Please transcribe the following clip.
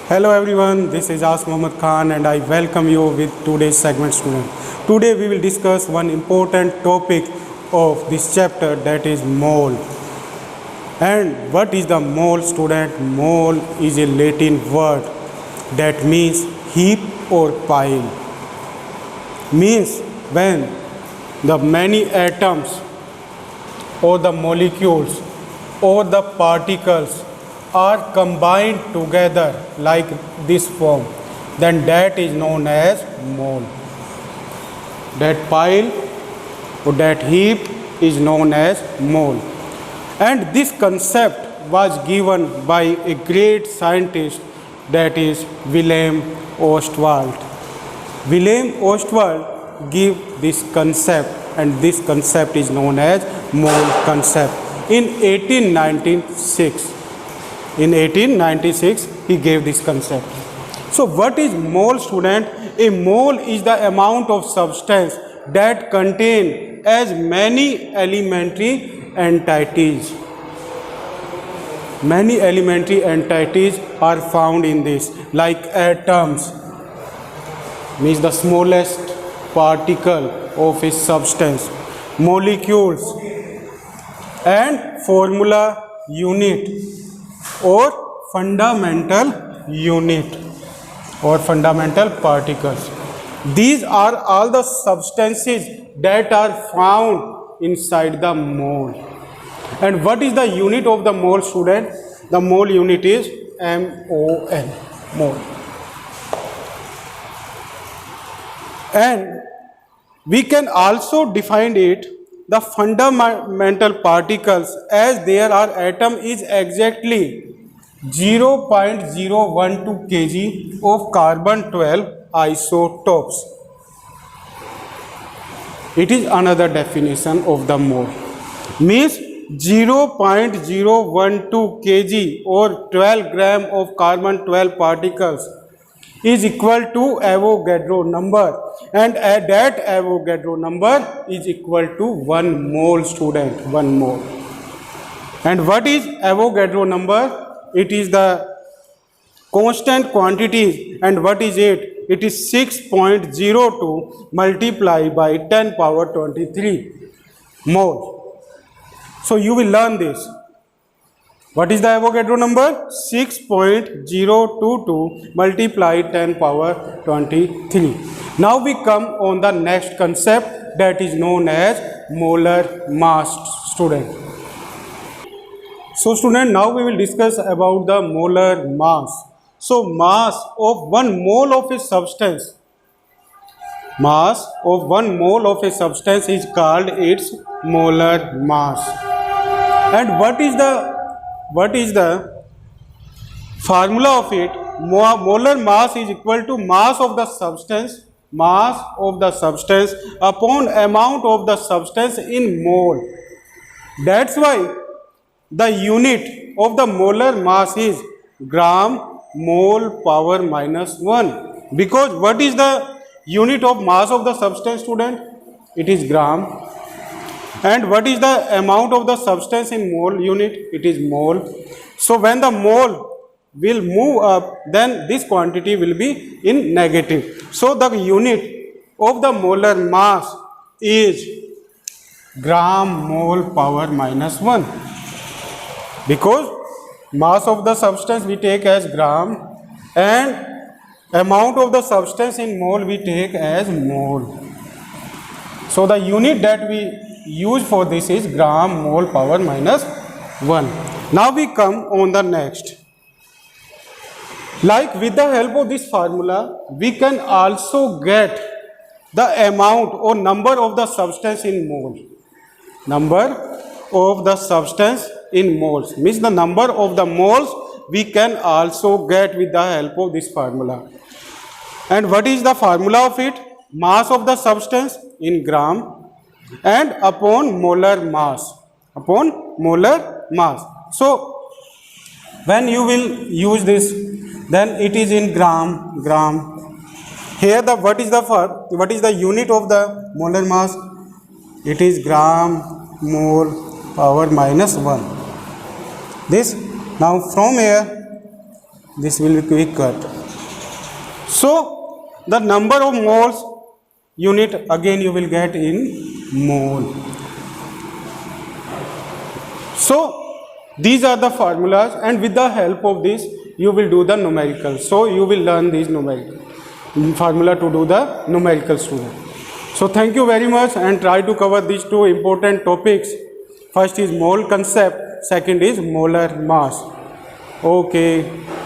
Hello everyone, this is As Mohammad Khan and I welcome you with today's segment student. Today we will discuss one important topic of this chapter, that is mole. And what is the mole, student? Mole is a Latin word that means heap or pile. Means when the many atoms or the molecules or the particles are combined together like this form, then that is known as mole. That pile or that heap is known as mole. And this concept was given by a great scientist, that is Wilhelm Ostwald. Wilhelm Ostwald gave this concept, and this concept is known as mole concept in 1896. In 1896, he gave this concept. So what is mole, student? A mole is the amount of substance that contain as many elementary entities. Many elementary entities are found in this, like atoms, means the smallest particle of a substance, molecules, and formula unit or fundamental unit or fundamental particles. These are all the substances that are found inside the mole. And what is the unit of the mole, student? The mole unit is mol, mole. And we can also define it, the fundamental particles, as there are atom is exactly 0.012 kg of carbon-12 isotopes. It is another definition of the mole. Means 0.012 kg or 12 gram of carbon-12 particles is equal to Avogadro number, and that Avogadro number is equal to 1 mole, student, 1 mole. And what is Avogadro number? It is the constant quantity, and what is it? It is 6.02 multiplied by 10 power 23 mole. So you will learn this. What is the Avogadro number? 6.022 multiplied 10 power 23. Now we come on the next concept, that is known as molar mass, student. So student, now we will discuss about the molar mass. So mass of 1 mole of a substance, mass of 1 mole of a substance is called its molar mass. And what is the formula of it? Molar mass is equal to mass of the substance upon amount of the substance in mole. That's why the unit of the molar mass is gram mole power minus 1. Because what is the unit of mass of the substance, student? It is gram. And what is the amount of the substance in mole unit? It is mole. So when the mole will move up, then this quantity will be in negative. So the unit of the molar mass is gram mole power minus 1. Because mass of the substance we take as gram and amount of the substance in mole we take as mole. So the unit that we use for this is gram mole power minus 1. Now we come on the next. Like with the help of this formula, we can also get the amount or number of the substance in mole. Number of the substance in moles means the number of the moles we can also get with the help of this formula. And what is the formula of it? Mass of the substance in gram and upon molar mass. So when you will use this, then it is in gram. Here what is the unit of the molar mass? It is gram mole power minus 1. This now from here This will be quick cut. So the number of moles unit again you will get in mole. So these are the formulas, and with the help of this you will do the numerical. So you will learn these numerical formula to do the numerical, student. So thank you very much, and try to cover these two important topics. First is mole concept, second is molar mass. Okay.